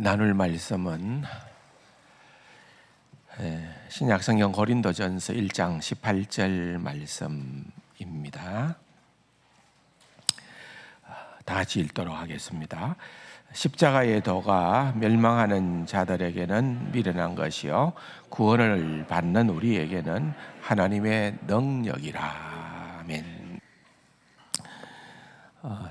나눌 말씀은 신약성경 고린도전서 1장 18절 말씀입니다. 다 같이 읽도록 하겠습니다. 십자가의 도가 멸망하는 자들에게는 미련한 것이요 구원을 받는 우리에게는 하나님의 능력이라. 아멘.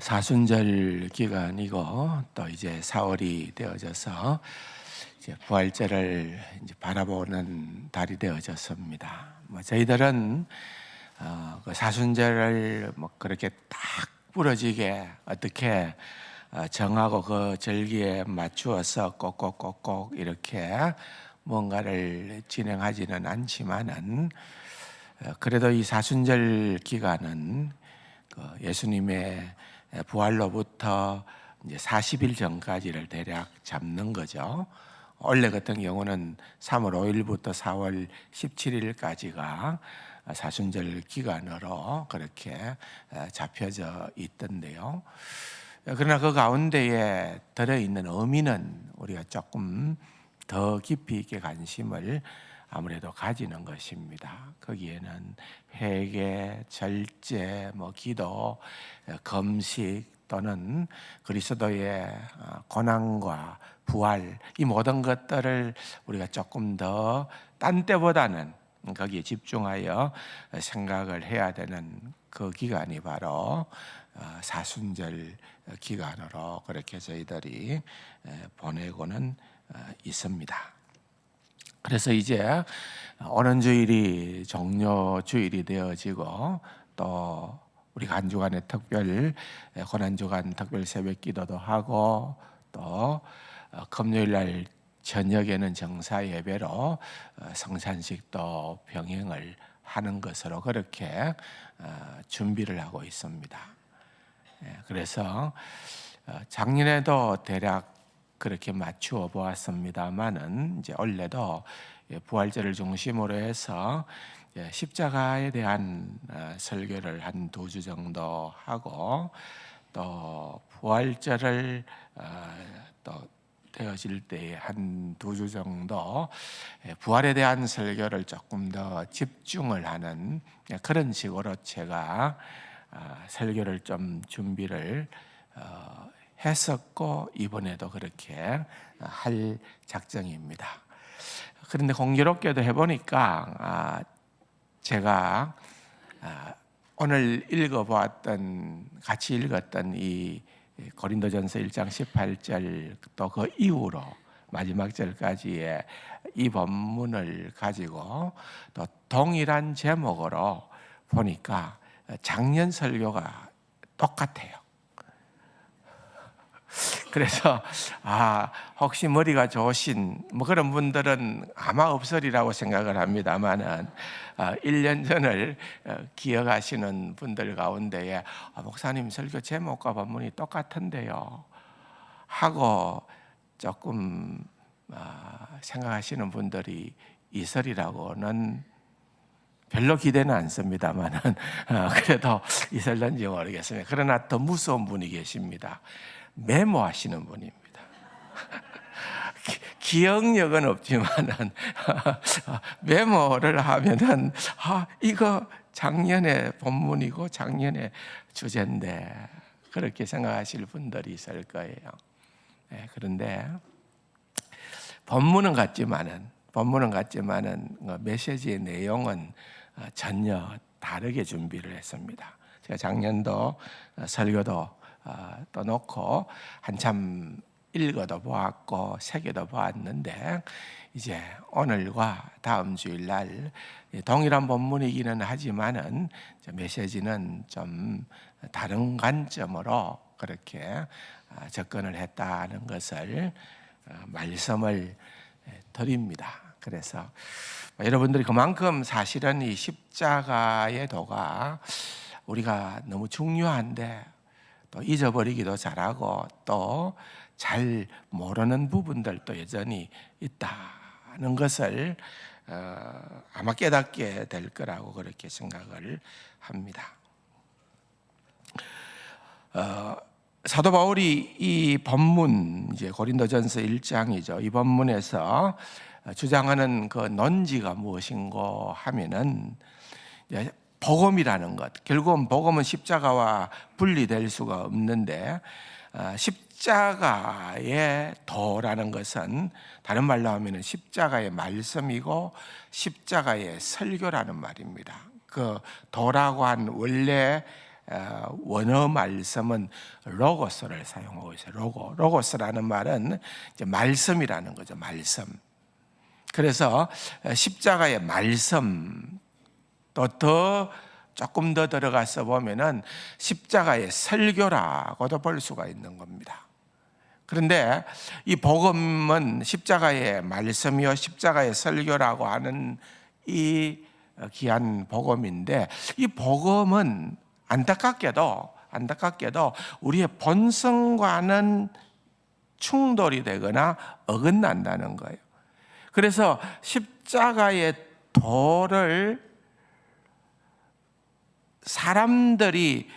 사순절 기간이고 또 이제 4월이 되어져서 이제 부활절을 이제 바라보는 달이 되어졌습니다. 저희들은 그 사순절을 그렇게 딱 부러지게 어떻게 정하고 그 절기에 맞추어서 꼭꼭꼭꼭 이렇게 뭔가를 진행하지는 않지만은 그래도 이 사순절 기간은 예수님의 부활로부터 이제 40일 전까지를 대략 잡는 거죠. 원래 같은 경우는 3월 5일부터 4월 17일까지가 사순절 기간으로 그렇게 잡혀져 있던데요. 그러나 그 가운데에 들어있는 의미는 우리가 조금 더 깊이 있게 관심을 아무래도 가지는 것입니다. 거기에는 회개, 절제, 기도, 금식 또는 그리스도의 고난과 부활, 이 모든 것들을 우리가 조금 더 딴 때보다는 거기에 집중하여 생각을 해야 되는 그 기간이 바로 사순절 기간으로 그렇게 저희들이 보내고는 있습니다. 그래서 이제 오는 주일이 종료 주일이 되어지고 또 우리가 한 주간의 특별 고난주간 특별 새벽 기도도 하고 또 금요일 날 저녁에는 정사 예배로 성찬식도 병행을 하는 것으로 그렇게 준비를 하고 있습니다. 그래서 작년에도 대략 그렇게 맞추어 보았습니다만은 이제 올해도 부활절을 중심으로 해서 십자가에 대한 설교를 한 2주 정도 하고 또 부활절을 또 되어질 때에 한 2주 정도 부활에 대한 설교를 조금 더 집중을 하는 그런 식으로 제가 설교를 좀 준비를 했었고 이번에도 그렇게 할 작정입니다. 그런데 공교롭게도 해보니까 제가 오늘 같이 읽었던 이 고린도전서 1장 18절 또 그 이후로 마지막 절까지의 이 본문을 가지고 또 동일한 제목으로 보니까 작년 설교가 똑같아요. 그래서 혹시 머리가 좋으신 그런 분들은 아마 없으리라고 생각을 합니다만은 1년 전을 기억하시는 분들 가운데에 목사님 설교 제목과 본문이 똑같은데요 하고 조금 생각하시는 분들이 있으리라고는 별로 기대는 않습니다만은 그래도 있을런지 모르겠습니다. 그러나 더 무서운 분이 계십니다. 메모하시는 분입니다. 기억력은 없지만은 메모를 하면은 이거 작년의 본문이고 작년의 주제인데 그렇게 생각하실 분들이 있을 거예요. 그런데 본문은 같지만은 메시지의 내용은 전혀 다르게 준비를 했습니다. 제가 작년도 설교도 떠놓고 한참 읽어도 보았고 새겨도 보았는데 이제 오늘과 다음 주일날 동일한 본문이기는 하지만은 메시지는 좀 다른 관점으로 그렇게 접근을 했다는 것을 말씀을 드립니다. 그래서 여러분들이 그만큼 사실은 이 십자가의 도가 우리가 너무 중요한데 또 잊어버리기도 잘하고 또 잘 모르는 부분들도 여전히 있다는 것을 아마 깨닫게 될 거라고 그렇게 생각을 합니다. 사도 바울이 이 본문, 이제 고린도전서 1장이죠. 이 본문에서 주장하는 그 논지가 무엇인고 하면은 복음이라는 것. 결국은 복음은 십자가와 분리될 수가 없는데, 십자가의 도라는 것은 다른 말로 하면 십자가의 말씀이고 십자가의 설교라는 말입니다. 그 도라고 한 원래 원어 말씀은 로고스를 사용하고 있어요. 로고스라는 말은 이제 말씀이라는 거죠. 말씀. 그래서 십자가의 말씀, 또 조금 더 들어가서 보면은 십자가의 설교라고도 볼 수가 있는 겁니다. 그런데 이 복음은 십자가의 말씀이요 십자가의 설교라고 하는 이 귀한 복음인데, 이 복음은 안타깝게도 우리의 본성과는 충돌이 되거나 어긋난다는 거예요. 그래서 십자가의 도를 사람들이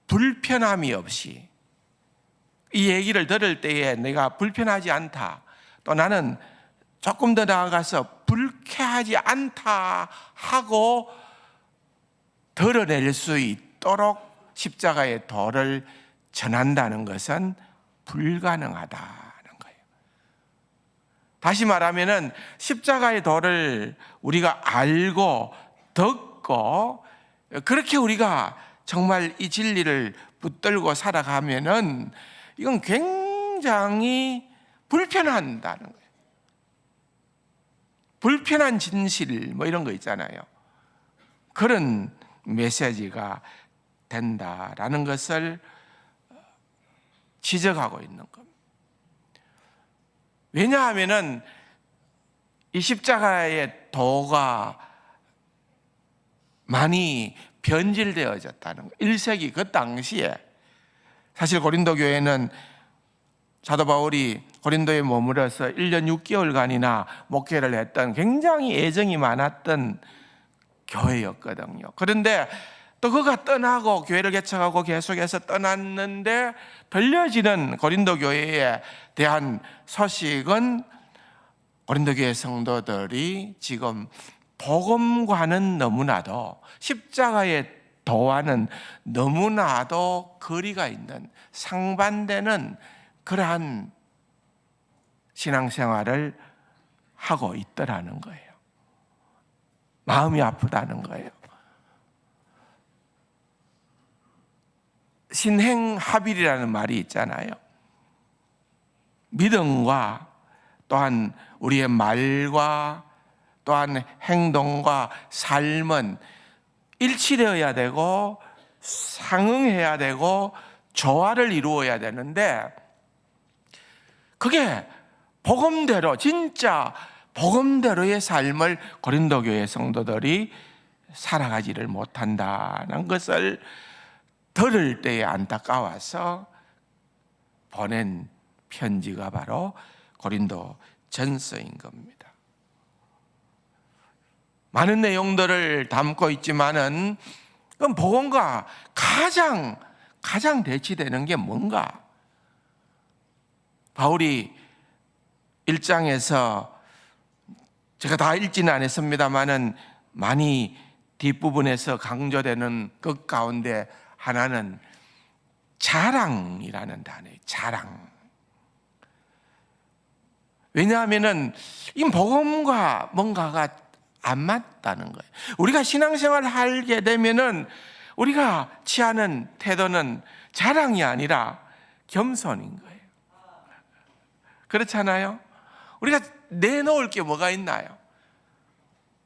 불편함이 없이, 이 얘기를 들을 때에 내가 불편하지 않다, 또 나는 조금 더 나아가서 불쾌하지 않다 하고 드러낼 수 있도록 십자가의 도를 전한다는 것은 불가능하다는 거예요. 다시 말하면은 십자가의 도를 우리가 알고 듣고 그렇게 우리가 정말 이 진리를 붙들고 살아가면은 이건 굉장히 불편한다는 거예요. 불편한 진실 뭐 이런 거 있잖아요. 그런 메시지가 된다라는 것을 지적하고 있는 겁니다. 왜냐하면은 이 십자가의 도가 많이 변질되어졌다는 거예요. 1세기 그 당시에 사실 고린도 교회는 사도 바울이 고린도에 머물러서 1년 6개월간이나 목회를 했던 굉장히 애정이 많았던 교회였거든요. 그런데 또 그가 떠나고 교회를 개척하고 계속해서 떠났는데 들려지는 고린도 교회에 대한 소식은 고린도 교회 성도들이 지금 복음과는 너무나도, 십자가의 도와는 너무나도 거리가 있는, 상반되는 그러한 신앙생활을 하고 있더라는 거예요. 마음이 아프다는 거예요. 신행합일이라는 말이 있잖아요. 믿음과 또한 우리의 말과 또한 행동과 삶은 일치되어야 되고 상응해야 되고 조화를 이루어야 되는데, 그게 복음대로, 진짜 복음대로의 삶을 고린도 교회 성도들이 살아가지를 못한다는 것을 들을 때에 안타까워서 보낸 편지가 바로 고린도 전서인 겁니다. 많은 내용들을 담고 있지만은 그럼 복음과 가장 대치되는 게 뭔가? 바울이 1장에서 제가 다 읽지는 않았습니다만은 많이 뒷부분에서 강조되는 것 가운데 하나는 자랑이라는 단어예요. 자랑. 왜냐하면은 이 복음과 뭔가가 안 맞다는 거예요. 우리가 신앙생활을 하게 되면은 우리가 취하는 태도는 자랑이 아니라 겸손인 거예요. 그렇잖아요? 우리가 내놓을 게 뭐가 있나요?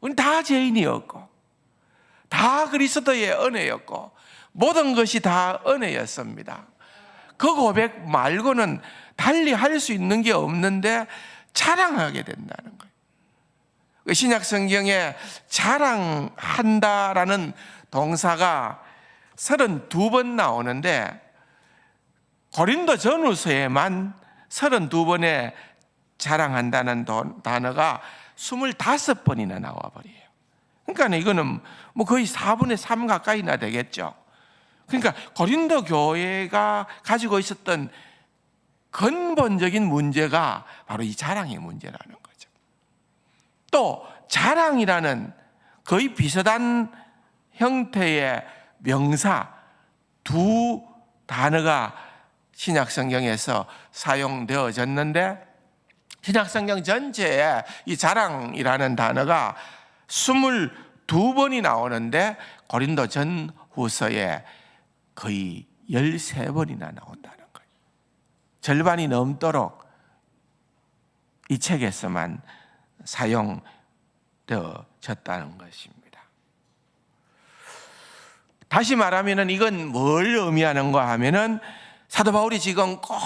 우리는 다 죄인이었고 다 그리스도의 은혜였고 모든 것이 다 은혜였습니다. 그 고백 말고는 달리 할 수 있는 게 없는데 자랑하게 된다는 거예요. 신약 성경에 자랑한다라는 동사가 32번 나오는데 고린도 전후서에만 32번에 자랑한다는 단어가 25번이나 나와버려요. 그러니까 이거는 뭐 거의 4분의 3 가까이나 되겠죠. 그러니까 고린도 교회가 가지고 있었던 근본적인 문제가 바로 이 자랑의 문제라는 거죠. 또 자랑이라는 거의 비슷한 형태의 명사 두 단어가 신약성경에서 사용되어졌는데, 신약성경 전체에 이 자랑이라는 단어가 22번이 나오는데 고린도 전후서에 거의 13번이나 나온다는 거예요. 절반이 넘도록 이 책에서만 사용되어졌다는 것입니다. 다시 말하면 이건 뭘 의미하는가 하면은 사도 바울이 지금 꼭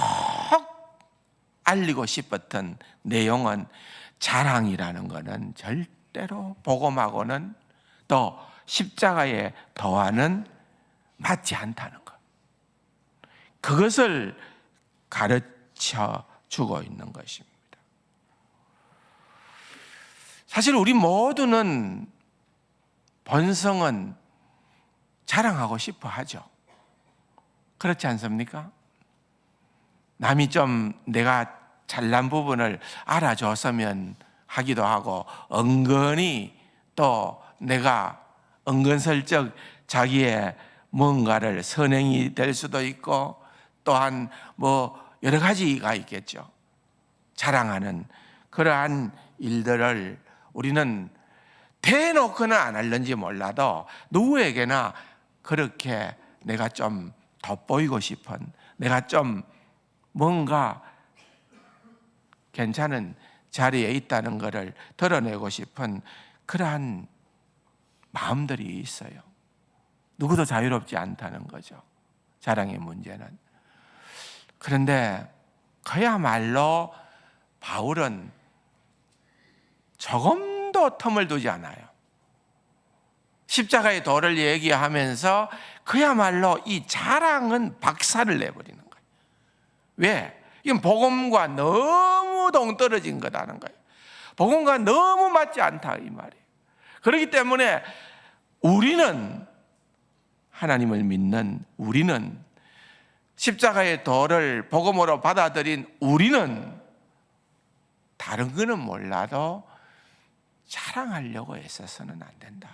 알리고 싶었던 내용은 자랑이라는 것은 절대로 복음하고는 또 십자가의 도와는 맞지 않다는 것. 그것을 가르쳐 주고 있는 것입니다. 사실 우리 모두는 본성은 자랑하고 싶어 하죠. 그렇지 않습니까? 남이 좀 내가 잘난 부분을 알아줬으면 하기도 하고, 은근히 또 내가 은근슬쩍 자기의 뭔가를 선행이 될 수도 있고, 또한 뭐 여러 가지가 있겠죠. 자랑하는 그러한 일들을 우리는 대놓고는 안 할는지 몰라도 누구에게나 그렇게 내가 좀 돋보이고 싶은, 내가 좀 뭔가 괜찮은 자리에 있다는 것을 드러내고 싶은 그러한 마음들이 있어요. 누구도 자유롭지 않다는 거죠, 자랑의 문제는. 그런데 그야말로 바울은 조금도 텀을 두지 않아요. 십자가의 도를 얘기하면서 그야말로 이 자랑은 박살을 내버리는 거예요. 왜? 이건 복음과 너무 동떨어진 거다는 거예요. 복음과 너무 맞지 않다 이 말이에요. 그렇기 때문에 우리는, 하나님을 믿는 우리는, 십자가의 도를 복음으로 받아들인 우리는 다른 거는 몰라도 자랑하려고 애써서는 안 된다.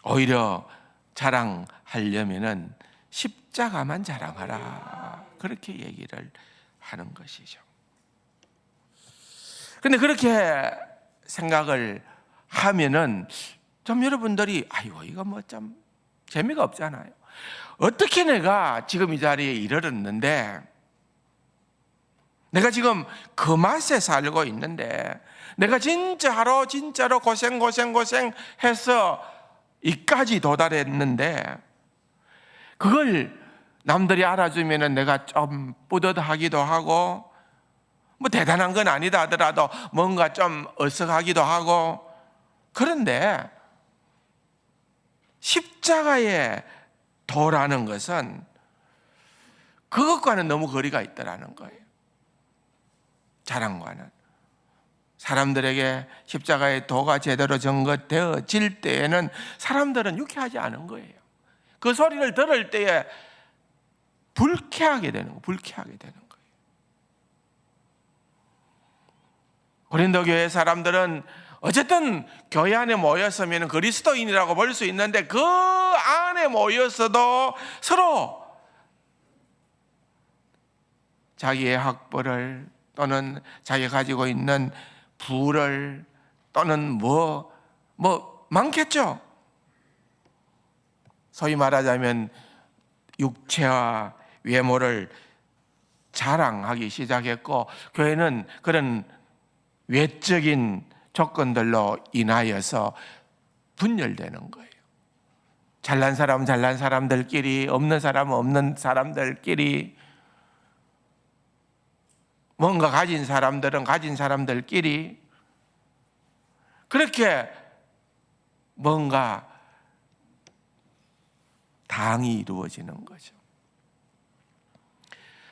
오히려 자랑하려면은 십자가만 자랑하라, 그렇게 얘기를 하는 것이죠. 근데 그렇게 생각을 하면은 좀 여러분들이 아이고 이거 뭐 좀 재미가 없잖아요. 어떻게 내가 지금 이 자리에 이르렀는데, 내가 지금 그 맛에 살고 있는데, 내가 진짜로 고생해서 이까지 도달했는데, 그걸 남들이 알아주면은 내가 좀 뿌듯하기도 하고, 뭐 대단한 건 아니다 하더라도 뭔가 좀 어색하기도 하고, 그런데 십자가의 도라는 것은 그것과는 너무 거리가 있더라는 거예요. 자랑과는. 사람들에게 십자가의 도가 제대로 전거되어질 때에는 사람들은 유쾌하지 않은 거예요. 그 소리를 들을 때에 불쾌하게 되는 거예요. 고린도 교회 사람들은 어쨌든 교회 안에 모였으면 그리스도인이라고 볼 수 있는데, 그 안에 모였어도 서로 자기의 학벌을, 또는 자기가 가지고 있는 부를, 또는 뭐 많겠죠. 소위 말하자면 육체와 외모를 자랑하기 시작했고, 교회는 그런 외적인 조건들로 인하여서 분열되는 거예요. 잘난 사람은 잘난 사람들끼리, 없는 사람은 없는 사람들끼리, 뭔가 가진 사람들은 가진 사람들끼리, 그렇게 뭔가 당이 이루어지는 거죠.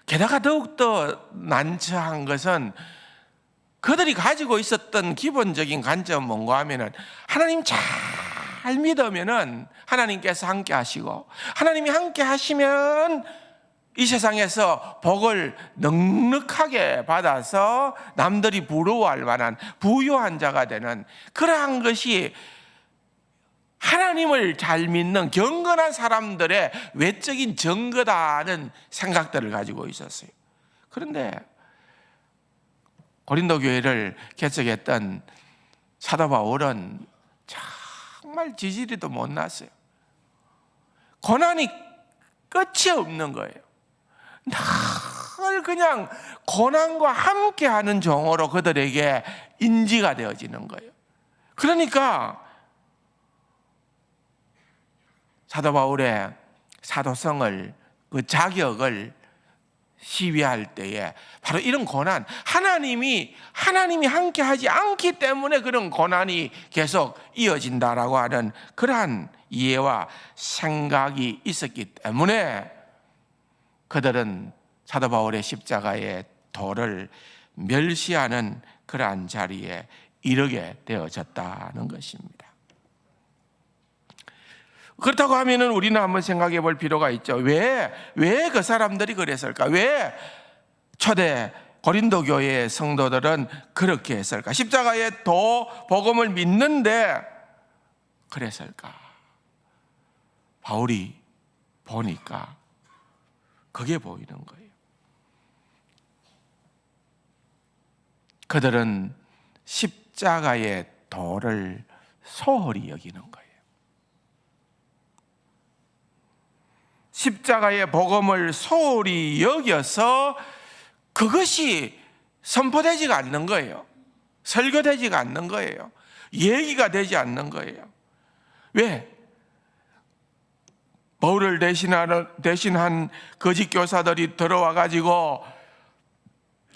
게다가 더욱더 난처한 것은 그들이 가지고 있었던 기본적인 관점은 뭔가 하면은, 하나님 잘 잘 믿으면은 하나님께서 함께 하시고, 하나님이 함께 하시면 이 세상에서 복을 넉넉하게 받아서 남들이 부러워할 만한 부유한 자가 되는, 그러한 것이 하나님을 잘 믿는 경건한 사람들의 외적인 증거다는 생각들을 가지고 있었어요. 그런데 고린도 교회를 개척했던 사도 바울은 정말 지지리도 못났어요. 고난이 끝이 없는 거예요. 늘 그냥 고난과 함께하는 종으로 그들에게 인지가 되어지는 거예요. 그러니까 사도 바울의 사도성을, 그 자격을 시비할 때에 바로 이런 고난, 하나님이 함께 하지 않기 때문에 그런 고난이 계속 이어진다라고 하는 그러한 이해와 생각이 있었기 때문에 그들은 사도 바울의 십자가의 도를 멸시하는 그러한 자리에 이르게 되어졌다는 것입니다. 그렇다고 하면은 우리는 한번 생각해 볼 필요가 있죠. 왜 그 사람들이 그랬을까? 왜 초대 고린도 교회의 성도들은 그렇게 했을까? 십자가의 도 복음을 믿는데 그랬을까? 바울이 보니까 그게 보이는 거예요. 그들은 십자가의 도를 소홀히 여기는 거예요. 십자가의 복음을 소홀히 여겨서 그것이 선포되지가 않는 거예요. 설교되지가 않는 거예요. 얘기가 되지 않는 거예요. 왜? 바울을 대신한 거짓 교사들이 들어와 가지고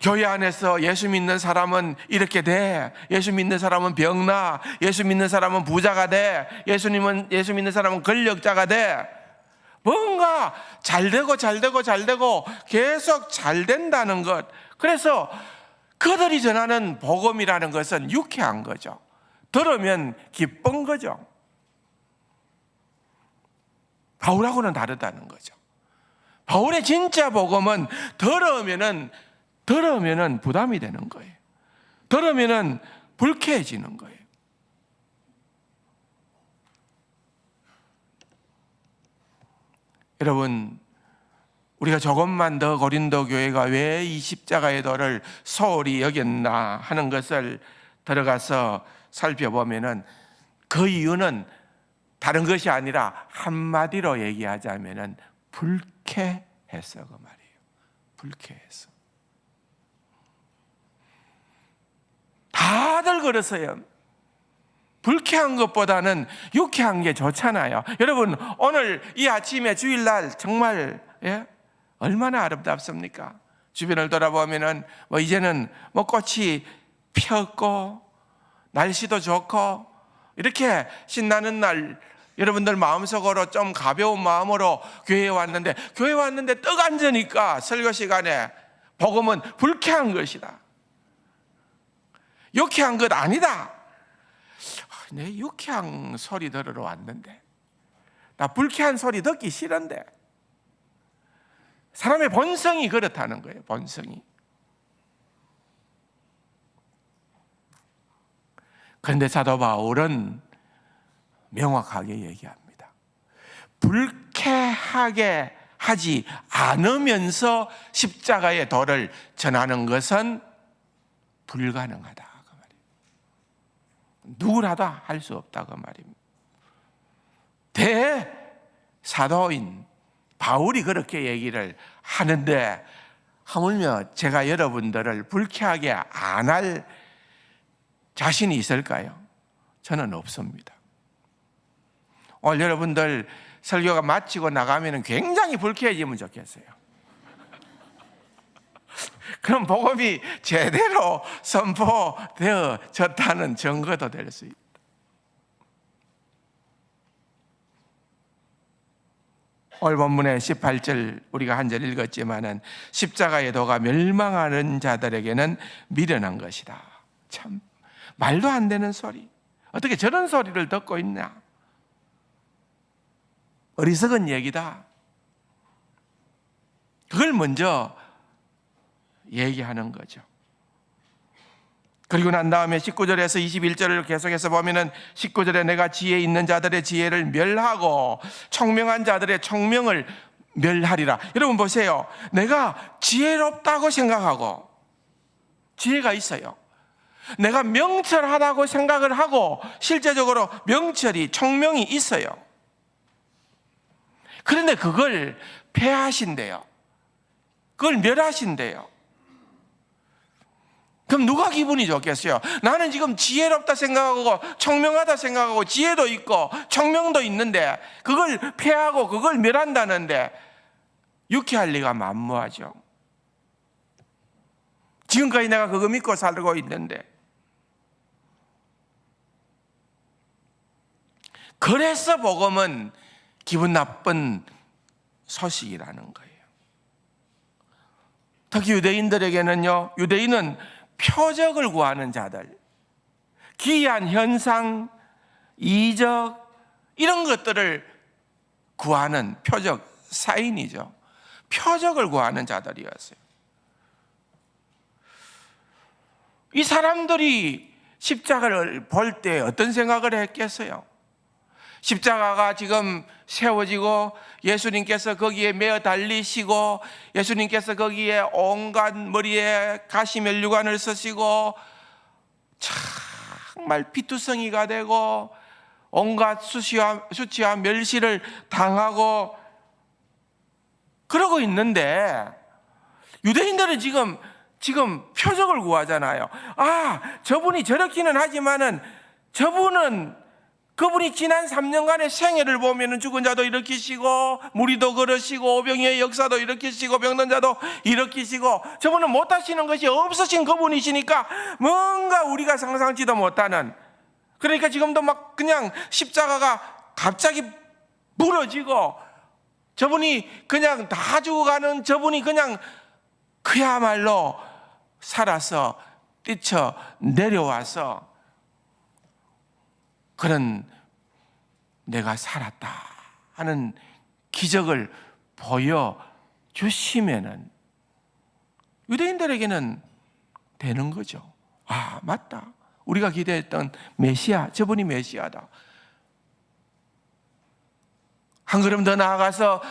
교회 안에서 예수 믿는 사람은 이렇게 돼, 예수 믿는 사람은 병나, 예수 믿는 사람은 부자가 돼, 예수 믿는 사람은 권력자가 돼, 뭔가 잘되고 계속 잘 된다는 것. 그래서 그들이 전하는 복음이라는 것은 유쾌한 거죠. 들으면 기쁜 거죠. 바울하고는 다르다는 거죠. 바울의 진짜 복음은 들으면은 부담이 되는 거예요. 들으면은 불쾌해지는 거예요. 여러분, 우리가 조금만 더 고린도 교회가 왜 이 십자가의 도를 소홀히 여겼나 하는 것을 들어가서 살펴보면은 그 이유는 다른 것이 아니라 한마디로 얘기하자면은 불쾌해서 그 말이에요. 불쾌해서. 다들 그러세요. 불쾌한 것보다는 유쾌한 게 좋잖아요. 여러분, 오늘 이 아침에 주일날 정말 얼마나 아름답습니까? 주변을 돌아보면은 이제는 꽃이 폈고 날씨도 좋고 이렇게 신나는 날, 여러분들 마음속으로 좀 가벼운 마음으로 교회에 왔는데 떡 앉으니까 설교 시간에 복음은 불쾌한 것이다. 유쾌한 것 아니다. 내 유쾌한 소리 들으러 왔는데 나 불쾌한 소리 듣기 싫은데. 사람의 본성이 그렇다는 거예요. 본성이. 그런데 사도 바울은 명확하게 얘기합니다. 불쾌하게 하지 않으면서 십자가의 도를 전하는 것은 불가능하다. 누구라도 할 수 없다고 말입니다. 대사도인 바울이 그렇게 얘기를 하는데 하물며 제가 여러분들을 불쾌하게 안 할 자신이 있을까요? 저는 없습니다. 오늘 여러분들 설교가 마치고 나가면 굉장히 불쾌해지면 좋겠어요. 그럼 복음이 제대로 선포되어졌다는 증거도 될 수 있다. 오늘 본문의 18절 우리가 한 절 읽었지만은 십자가의 도가 멸망하는 자들에게는 미련한 것이다. 참 말도 안 되는 소리. 어떻게 저런 소리를 듣고 있냐? 어리석은 얘기다. 그걸 먼저 얘기하는 거죠. 그리고 난 다음에 19절에서 21절을 계속해서 보면은 19절에 내가 지혜 있는 자들의 지혜를 멸하고 총명한 자들의 총명을 멸하리라. 여러분 보세요. 내가 지혜롭다고 생각하고 지혜가 있어요. 내가 명철하다고 생각을 하고 실제적으로 명철이 총명이 있어요. 그런데 그걸 폐하신대요. 그걸 멸하신대요. 그럼 누가 기분이 좋겠어요? 나는 지금 지혜롭다 생각하고 총명하다 생각하고 지혜도 있고 총명도 있는데 그걸 폐하고 그걸 멸한다는데 유쾌할 리가 만무하죠. 지금까지 내가 그거 믿고 살고 있는데, 그래서 복음은 기분 나쁜 소식이라는 거예요. 특히 유대인들에게는요, 유대인은 표적을 구하는 자들, 기이한 현상, 이적 이런 것들을 구하는 표적, 사인이죠. 표적을 구하는 자들이었어요. 이 사람들이 십자가를 볼 때 어떤 생각을 했겠어요? 십자가가 지금 세워지고 예수님께서 거기에 매어 달리시고 예수님께서 거기에 온갖 머리에 가시면류관을 쓰시고 정말 피투성이가 되고 온갖 수치와 멸시를 당하고 그러고 있는데, 유대인들은 지금 표적을 구하잖아요. 아, 저분이 저렇기는 하지만은 그분이 지난 3년간의 생애를 보면은 죽은 자도 일으키시고 무리도 걸으시고 오병이의 역사도 일으키시고 병든 자도 일으키시고, 저분은 못하시는 것이 없으신 그분이시니까 뭔가 우리가 상상치도 못하는, 그러니까 지금도 막 그냥 십자가가 갑자기 부러지고 저분이 그냥 다 죽어가는 저분이 그냥 그야말로 살아서 뛰쳐 내려와서 그런 내가 살았다 하는 기적을 보여주시면은 유대인들에게는 되는 거죠. 아, 맞다. 우리가 기대했던 메시아, 저분이 메시아다. 한 걸음 더 나아가서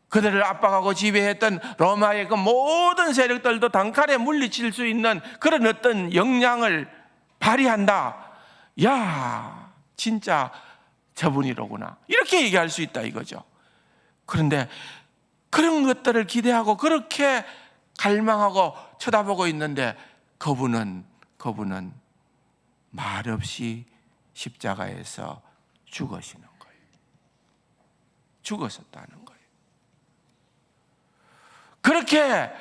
그들을 압박하고 지배했던 로마의 그 모든 세력들도 단칼에 물리칠 수 있는 그런 어떤 역량을 발휘한다. 야, 진짜 저분이로구나. 이렇게 얘기할 수 있다 이거죠. 그런데 그런 것들을 기대하고 그렇게 갈망하고 쳐다보고 있는데 그분은 말없이 십자가에서 죽으시는 거예요. 죽었었다는 거예요. 그렇게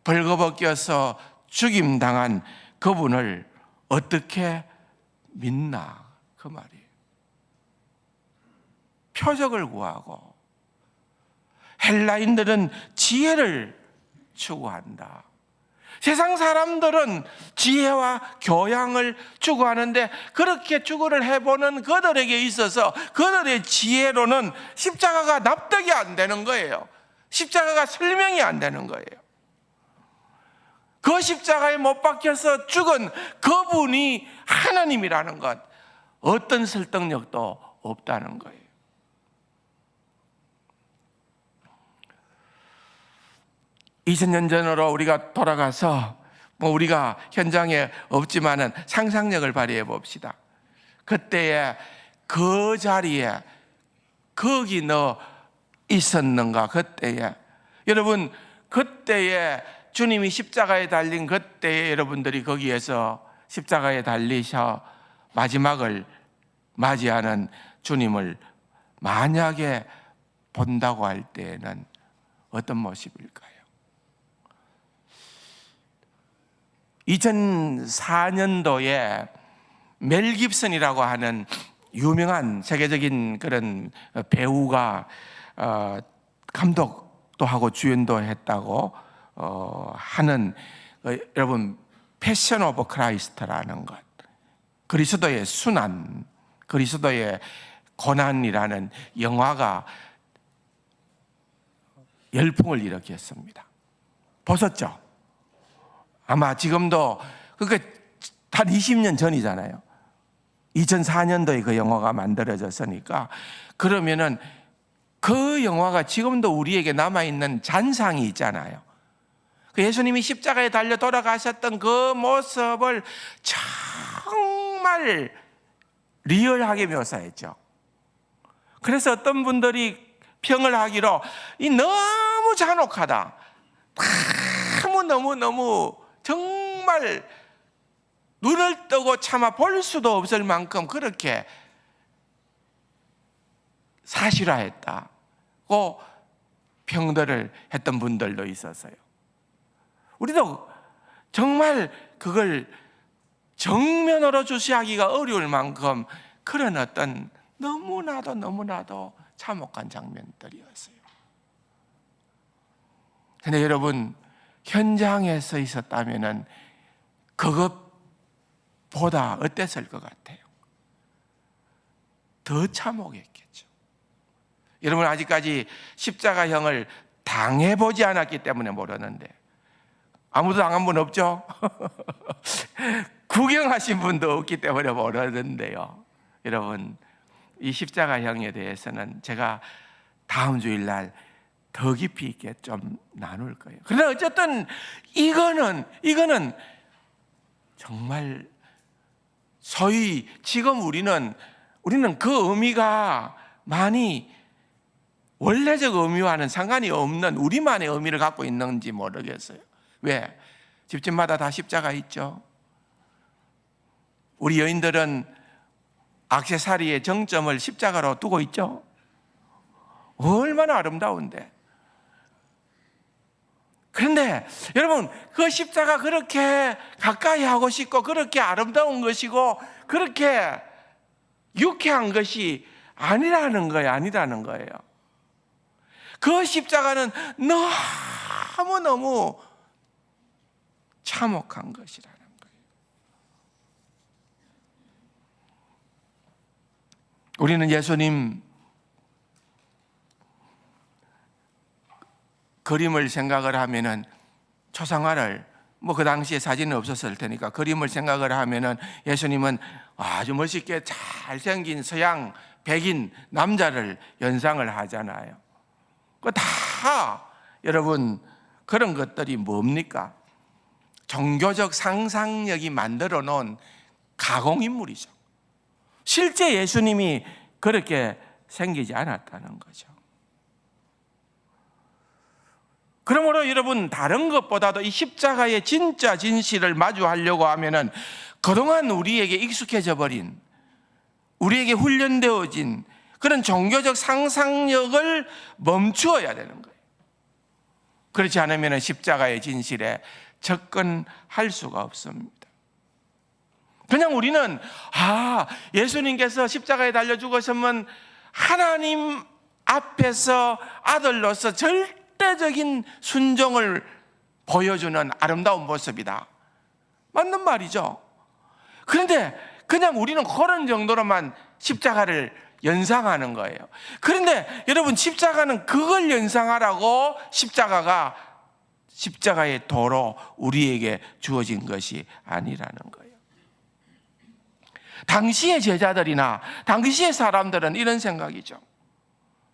벌거벗겨서 죽임당한 그분을 어떻게 믿나 그 말이에요. 표적을 구하고, 헬라인들은 지혜를 추구한다. 세상 사람들은 지혜와 교양을 추구하는데 그렇게 추구를 해보는 그들에게 있어서 그들의 지혜로는 십자가가 납득이 안 되는 거예요. 십자가가 설명이 안 되는 거예요. 그 십자가에 못 박혀서 죽은 그분이 하나님이라는 것, 어떤 설득력도 없다는 거예요. (2000년) 전으로 우리가 돌아가서 우리가 현장에 없지만은 상상력을 발휘해 봅시다. 그때에 그 자리에 거기 너 있었는가? 그때에 여러분, 그때에 주님이 십자가에 달린 그때에 여러분들이 거기에서 십자가에 달리셔 마지막을 맞이하는 주님을 만약에 본다고 할 때에는 어떤 모습일까요? 2004년도에 멜 깁슨이라고 하는 유명한 세계적인 그런 배우가 감독도 하고 주연도 했다고 하는 여러분, 패션 오브 크라이스트라는 것, 그리스도의 순환, 그리스도의 고난이라는 영화가 열풍을 일으켰습니다. 보셨죠? 아마 지금도 그게 한 20년 전이잖아요. 2004년도에 그 영화가 만들어졌으니까 그러면은 그 영화가 지금도 우리에게 남아있는 잔상이 있잖아요. 그 예수님이 십자가에 달려 돌아가셨던 그 모습을 정말 리얼하게 묘사했죠. 그래서 어떤 분들이 평을 하기로 이 너무 잔혹하다, 너무 정말 눈을 뜨고 차마 볼 수도 없을 만큼 그렇게 사실화했다고 평들을 했던 분들도 있었어요. 우리도 정말 그걸 정면으로 주시하기가 어려울 만큼 그런 어떤 너무나도 참혹한 장면들이었어요. 근데 여러분, 현장에서 있었다면은 그것보다 어땠을 것 같아요? 더 참혹했겠죠. 여러분, 아직까지 십자가형을 당해보지 않았기 때문에 모르는데, 아무도 당한 분 없죠? 구경하신 분도 없기 때문에 모르는데요. 여러분, 이 십자가형에 대해서는 제가 다음 주일날 더 깊이 있게 좀 나눌 거예요. 그러나 어쨌든 이거는 정말 소위 지금 우리는 그 의미가 많이 원래적 의미와는 상관이 없는 우리만의 의미를 갖고 있는지 모르겠어요. 왜? 집집마다 다 십자가 있죠. 우리 여인들은 액세서리의 정점을 십자가로 두고 있죠. 얼마나 아름다운데. 그런데 여러분, 그 십자가 그렇게 가까이 하고 싶고 그렇게 아름다운 것이고 그렇게 유쾌한 것이 아니라는 거예요. 그 십자가는 너무너무 참혹한 것이라는 거예요. 우리는 예수님 그림을 생각을 하면은 초상화를 그 당시에 사진은 없었을 테니까 그림을 생각을 하면은 예수님은 아주 멋있게 잘생긴 서양 백인 남자를 연상을 하잖아요. 그 다 여러분 그런 것들이 뭡니까? 종교적 상상력이 만들어 놓은 가공인물이죠. 실제 예수님이 그렇게 생기지 않았다는 거죠. 그러므로 여러분, 다른 것보다도 이 십자가의 진짜 진실을 마주하려고 하면은 그동안 우리에게 익숙해져 버린, 우리에게 훈련되어진 그런 종교적 상상력을 멈추어야 되는 거예요. 그렇지 않으면 십자가의 진실에 접근할 수가 없습니다. 그냥 우리는 예수님께서 십자가에 달려 죽으셨으면 하나님 앞에서 아들로서 절대적인 순종을 보여주는 아름다운 모습이다. 맞는 말이죠. 그런데 그냥 우리는 그런 정도로만 십자가를 연상하는 거예요. 그런데 여러분, 십자가는 그걸 연상하라고 십자가의 도로 우리에게 주어진 것이 아니라는 거예요. 당시의 제자들이나 당시의 사람들은 이런 생각이죠.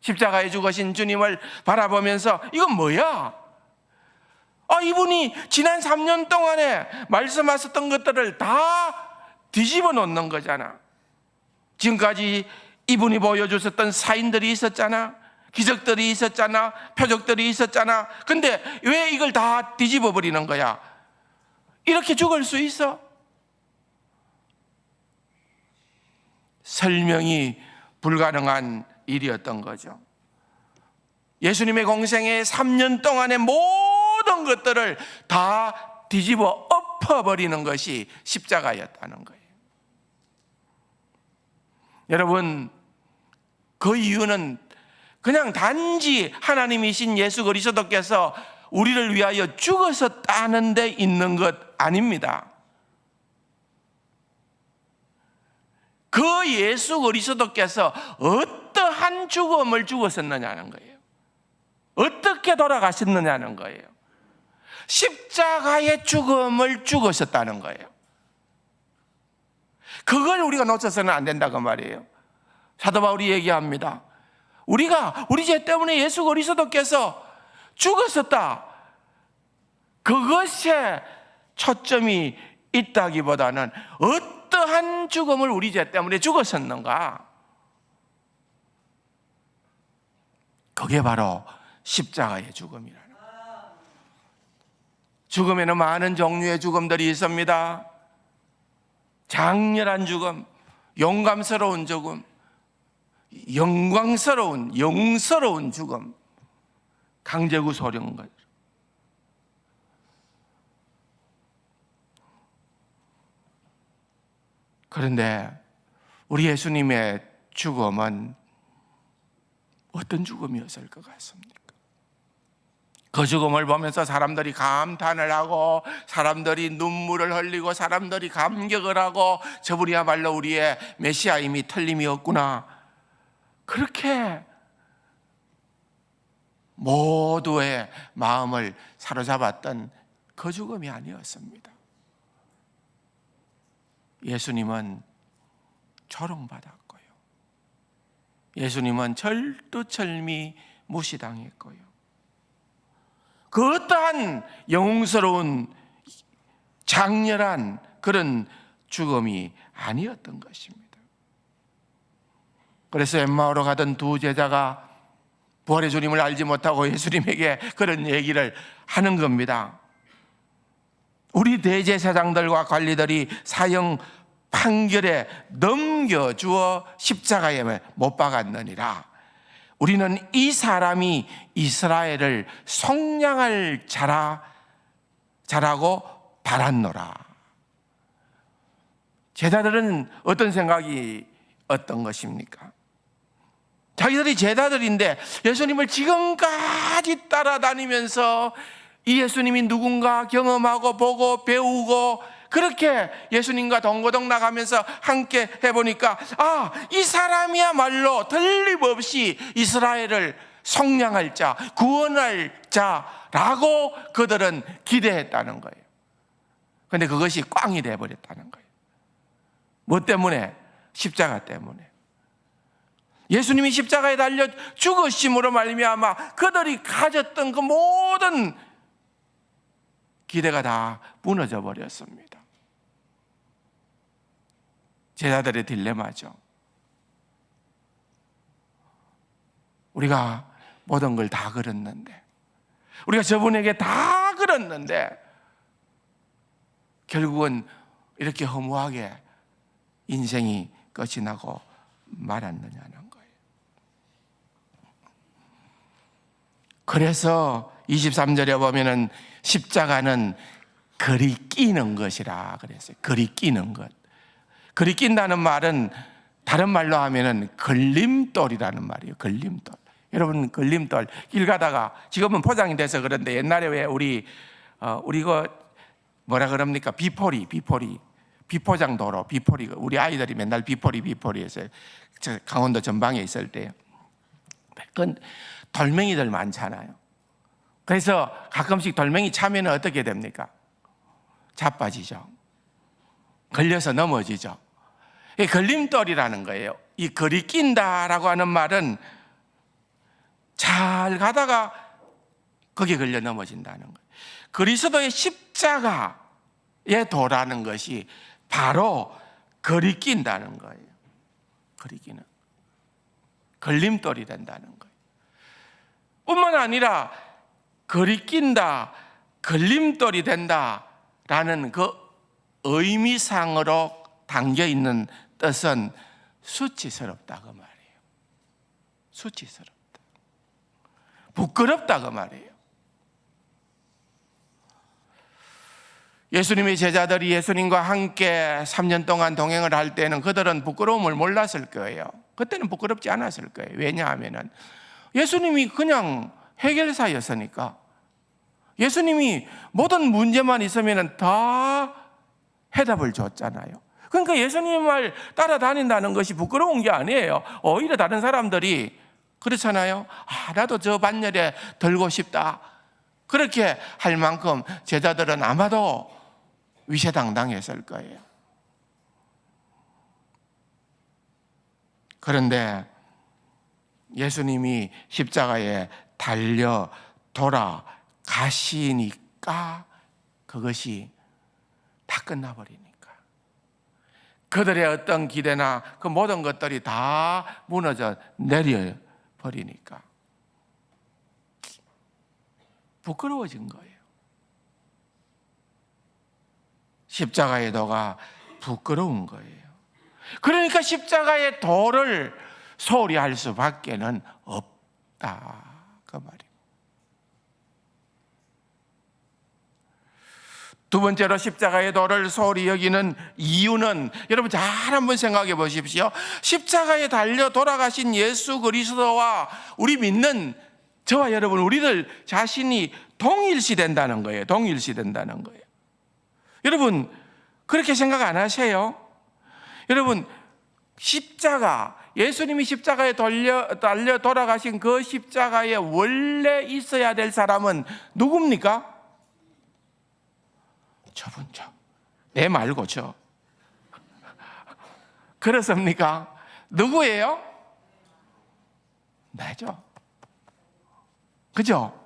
십자가에 죽으신 주님을 바라보면서 이건 뭐야? 이분이 지난 3년 동안에 말씀하셨던 것들을 다 뒤집어 놓는 거잖아. 지금까지 이분이 보여주셨던 사인들이 있었잖아. 기적들이 있었잖아. 표적들이 있었잖아. 근데 왜 이걸 다 뒤집어 버리는 거야? 이렇게 죽을 수 있어? 설명이 불가능한 일이었던 거죠. 예수님의 공생애 3년 동안의 모든 것들을 다 뒤집어 엎어버리는 것이 십자가였다는 거예요. 여러분, 그 이유는 그냥 단지 하나님이신 예수 그리스도께서 우리를 위하여 죽으셨다는 데 있는 것 아닙니다. 그 예수 그리스도께서 어떠한 죽음을 죽었었느냐는 거예요. 어떻게 돌아가셨느냐는 거예요. 십자가의 죽음을 죽으셨다는 거예요. 그걸 우리가 놓쳐서는 안 된다고 말이에요. 사도 바울이 얘기합니다. 우리가 우리 죄 때문에 예수 그리스도께서 죽으셨다, 그것에 초점이 있다기보다는 어떠한 죽음을 우리 죄 때문에 죽으셨는가, 그게 바로 십자가의 죽음이라는 거예요. 죽음에는 많은 종류의 죽음들이 있습니다. 장렬한 죽음, 용감스러운 죽음, 영광스러운 영스러운 죽음, 강제구소령 것. 그런데 우리 예수님의 죽음은 어떤 죽음이었을 것 같습니까? 그 죽음을 보면서 사람들이 감탄을 하고, 사람들이 눈물을 흘리고, 사람들이 감격을 하고, 저분이야말로 우리의 메시아임이 틀림이 없구나, 그렇게 모두의 마음을 사로잡았던 그 죽음이 아니었습니다. 예수님은 조롱받았고요, 예수님은 철두철미 무시당했고요, 그 어떠한 영웅스러운 장렬한 그런 죽음이 아니었던 것입니다. 그래서 엠마오로 가던 두 제자가 부활의 주님을 알지 못하고 예수님에게 그런 얘기를 하는 겁니다. 우리 대제사장들과 관리들이 사형 판결에 넘겨주어 십자가에 못 박았느니라. 우리는 이 사람이 이스라엘을 속량할 자라고 바랐노라. 제자들은 어떤 생각이 어떤 것입니까? 자기들이 제자들인데 예수님을 지금까지 따라다니면서 이 예수님이 누군가 경험하고 보고 배우고 그렇게 예수님과 동고동 나가면서 함께 해보니까, 아, 이 사람이야말로 틀림없이 이스라엘을 속량할 자, 구원할 자라고 그들은 기대했다는 거예요. 그런데 그것이 꽝이 돼버렸다는 거예요. 뭐 때문에? 십자가 때문에. 예수님이 십자가에 달려 죽으심으로 말미암아 그들이 가졌던 그 모든 기대가 다 무너져 버렸습니다. 제자들의 딜레마죠. 우리가 모든 걸 다 걸었는데, 우리가 저분에게 다 걸었는데 결국은 이렇게 허무하게 인생이 끝이 나고 말았느냐는 거예요. 그래서 23절에 보면은 십자가는 거리 끼는 것이라 그랬어요. 거리 끼는 것. 거리 낀다는 말은 다른 말로 하면은 걸림돌이라는 말이에요. 걸림돌. 여러분, 걸림돌 길 가다가, 지금은 포장이 돼서 그런데 옛날에 왜 우리 그 뭐라 그럽니까? 비포리 비포장 도로, 비포리. 우리 아이들이 맨날 비포리 했어요. 저 강원도 전방에 있을 때요. 그건 돌멩이들 많잖아요. 그래서 가끔씩 돌멩이 차면 어떻게 됩니까? 자빠지죠. 걸려서 넘어지죠. 이 걸림돌이라는 거예요. 이 거리 낀다라고 하는 말은 잘 가다가 거기에 걸려 넘어진다는 거예요. 그리스도의 십자가의 도라는 것이 바로 거리 낀다는 거예요. 거리 끼는, 걸림돌이 된다는 거예요. 뿐만 아니라 거리 낀다, 걸림돌이 된다라는 그 의미상으로 담겨 있는 뜻은 수치스럽다 그 말이에요. 수치스럽다, 부끄럽다 그 말이에요. 예수님의 제자들이 예수님과 함께 3년 동안 동행을 할 때는 그들은 부끄러움을 몰랐을 거예요. 그때는 부끄럽지 않았을 거예요. 왜냐하면 예수님이 그냥 해결사였으니까. 예수님이 모든 문제만 있으면 다 해답을 줬잖아요. 그러니까 예수님 말 따라다닌다는 것이 부끄러운 게 아니에요. 오히려 다른 사람들이 그렇잖아요. 나도 저 반열에 들고 싶다. 그렇게 할 만큼 제자들은 아마도 위세당당했을 거예요. 그런데 예수님이 십자가에 달려 돌아가시니까 그것이 다 끝나버리니까, 그들의 어떤 기대나 그 모든 것들이 다 무너져 내려버리니까 부끄러워진 거예요. 십자가의 도가 부끄러운 거예요. 그러니까 십자가의 도를 소홀히 할 수밖에는 없다, 그 말이에요. 두 번째로 십자가의 도를 소홀히 여기는 이유는, 여러분 잘 한번 생각해 보십시오. 십자가에 달려 돌아가신 예수 그리스도와 우리 믿는 저와 여러분, 우리들 자신이 동일시된다는 거예요. 동일시된다는 거예요. 여러분 그렇게 생각 안 하세요? 여러분 십자가, 예수님이 십자가에 달려 돌아가신 그 십자가에 원래 있어야 될 사람은 누굽니까? 저분, 내 말고 저. 그렇습니까? 누구예요? 나죠. 그죠?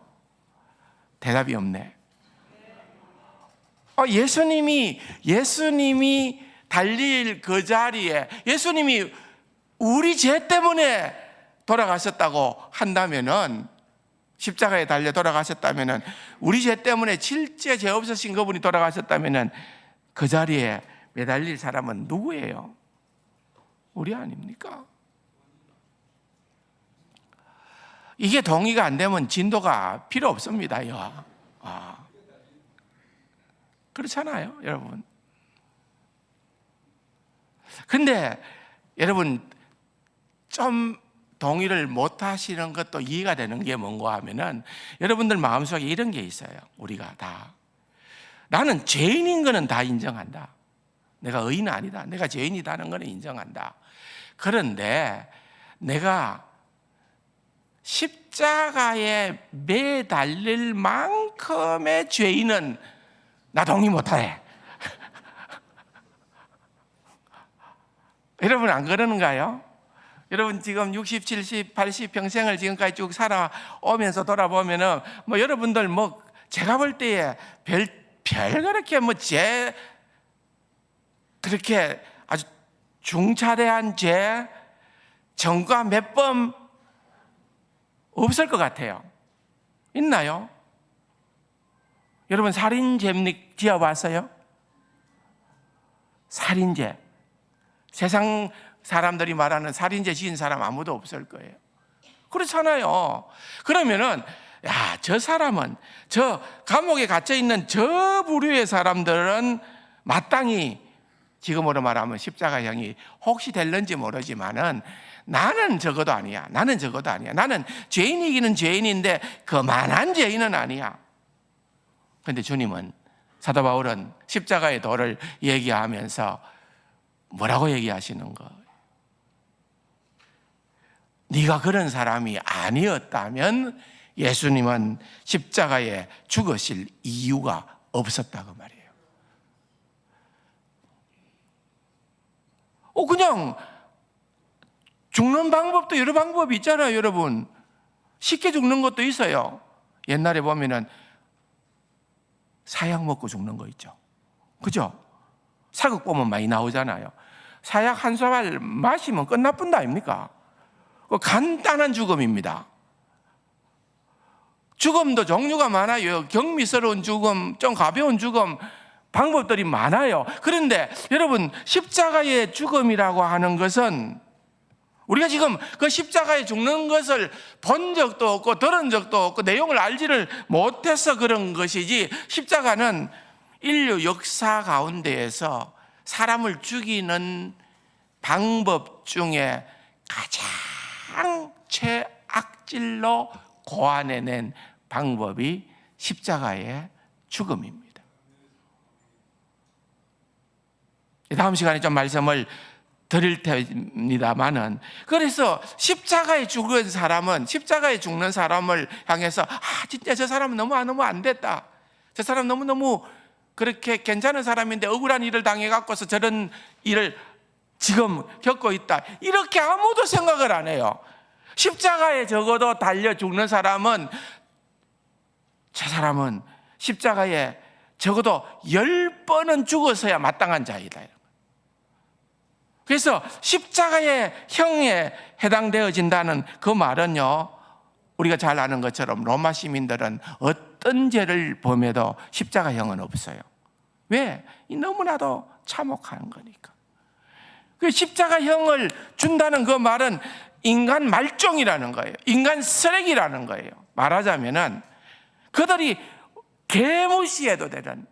대답이 없네. 예수님이 달릴 그 자리에, 예수님이 우리 죄 때문에 돌아가셨다고 한다면은, 십자가에 달려 돌아가셨다면은, 우리 죄 때문에 실제 죄 없으신 그분이 돌아가셨다면은 그 자리에 매달릴 사람은 누구예요? 우리 아닙니까? 이게 동의가 안 되면 진도가 필요 없습니다. 그렇잖아요, 여러분. 근데 여러분 좀 동의를 못 하시는 것도 이해가 되는 게 뭔가 하면은, 여러분들 마음속에 이런 게 있어요. 우리가 다, 나는 죄인인 거는 다 인정한다. 내가 의인은 아니다. 내가 죄인이다는 거는 인정한다. 그런데 내가 십자가에 매달릴 만큼의 죄인은 나 동의 못해. 여러분 안 그러는가요? 여러분 지금 60, 70, 80 평생을 지금까지 쭉 살아오면서 돌아보면은 여러분들 제가 볼 때에 별 그렇게 그렇게 아주 중차대한 죄 전과 몇 번 없을 것 같아요. 있나요? 여러분 살인죄 지어봤어요? 살인죄. 세상 사람들이 말하는 살인죄 지은 사람 아무도 없을 거예요. 그렇잖아요. 그러면은 저 사람은, 저 감옥에 갇혀 있는 저 부류의 사람들은 마땅히 지금으로 말하면 십자가형이 혹시 될는지 모르지만은 나는 적어도 아니야. 나는 죄인이기는 죄인인데 그만한 죄인은 아니야. 그런데 주님은, 사도 바울은 십자가의 도를 얘기하면서 뭐라고 얘기하시는 거예요? 네가 그런 사람이 아니었다면 예수님은 십자가에 죽으실 이유가 없었다고 말이에요. 그냥 죽는 방법도 여러 방법이 있잖아요, 여러분. 쉽게 죽는 것도 있어요. 옛날에 보면은 사약 먹고 죽는 거 있죠. 그죠? 사극 보면 많이 나오잖아요. 사약 한 사발 마시면 끝나뿐다 아닙니까? 간단한 죽음입니다. 죽음도 종류가 많아요. 경미스러운 죽음, 좀 가벼운 죽음, 방법들이 많아요. 그런데 여러분 십자가의 죽음이라고 하는 것은, 우리가 지금 그 십자가에 죽는 것을 본 적도 없고 들은 적도 없고 내용을 알지를 못해서 그런 것이지, 십자가는 인류 역사 가운데에서 사람을 죽이는 방법 중에 가장 최악질로 고안해낸 방법이 십자가의 죽음입니다. 다음 시간에 좀 말씀을 드릴 테입니다만은, 그래서 십자가에 죽은 사람은, 십자가에 죽는 사람을 향해서 진짜 저 사람은 너무 안 됐다, 저 사람 너무너무 그렇게 괜찮은 사람인데 억울한 일을 당해갖고서 저런 일을 지금 겪고 있다, 이렇게 아무도 생각을 안 해요. 십자가에 적어도 달려 죽는 사람은, 저 사람은 십자가에 적어도 10번은 죽어서야 마땅한 자이다. 그래서 십자가의 형에 해당되어진다는 그 말은요, 우리가 잘 아는 것처럼 로마 시민들은 어떤 죄를 범해도 십자가형은 없어요. 왜? 너무나도 참혹한 거니까. 그 십자가형을 준다는 그 말은 인간 말종이라는 거예요. 인간 쓰레기라는 거예요. 말하자면은 그들이 개무시해도 되는,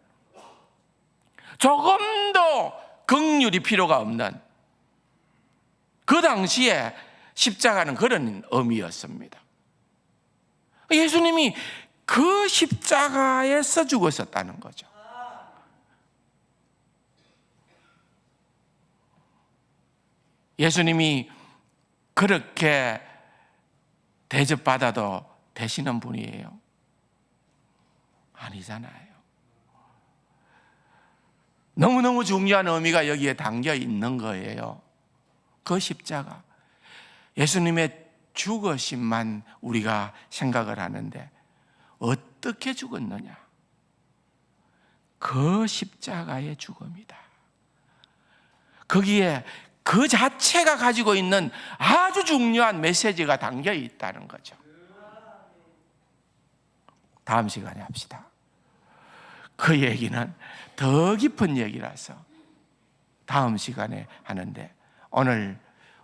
조금도 긍휼이 필요가 없는, 그 당시에 십자가는 그런 의미였습니다. 예수님이 그 십자가에서 죽으셨다는 거죠. 예수님이 그렇게 대접받아도 되시는 분이에요? 아니잖아요. 너무너무 중요한 의미가 여기에 담겨 있는 거예요. 그 십자가, 예수님의 죽으심만 우리가 생각을 하는데 어떻게 죽었느냐? 그 십자가의 죽음이다. 거기에 그 자체가 가지고 있는 아주 중요한 메시지가 담겨 있다는 거죠. 다음 시간에 합시다. 그 얘기는 더 깊은 얘기라서 다음 시간에 하는데, 오늘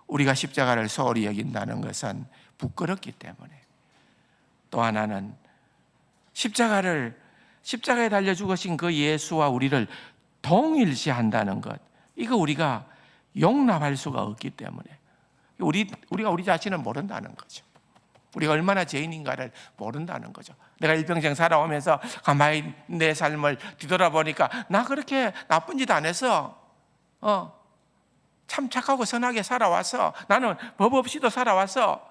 우리가 십자가를 소홀히 여긴다는 것은 부끄럽기 때문에, 또 하나는 십자가에 달려 죽으신 그 예수와 우리를 동일시한다는 것, 이거 우리가 용납할 수가 없기 때문에 우리가 우리 자신을 모른다는 거죠. 우리가 얼마나 죄인인가를 모른다는 거죠. 내가 일평생 살아오면서 가만히 내 삶을 뒤돌아보니까 나 그렇게 나쁜 짓 안 해서 참 착하고 선하게 살아와서, 나는 법 없이도 살아와서,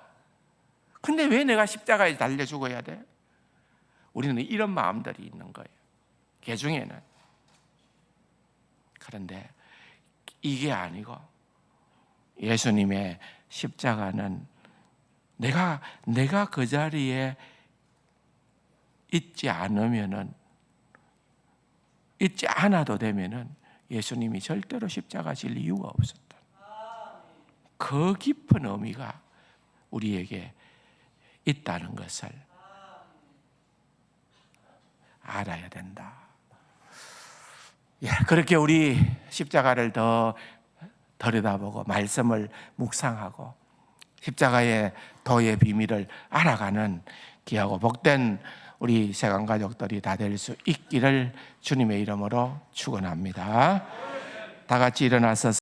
근데 왜 내가 십자가에 달려 죽어야 돼? 우리는 이런 마음들이 있는 거예요, 개 중에는. 그런데 이게 아니고 예수님의 십자가는 내가 그 자리에 있지 않아도 되면은 예수님이 절대로 십자가 질 이유가 없었다. 그 깊은 의미가 우리에게 있다는 것을 알아야 된다. 그렇게 우리 십자가를 더 들여다보고 말씀을 묵상하고 십자가의 도의 비밀을 알아가는 귀하고 복된 우리 세관 가족들이 다 될 수 있기를 주님의 이름으로 축원합니다. 다 같이 일어나서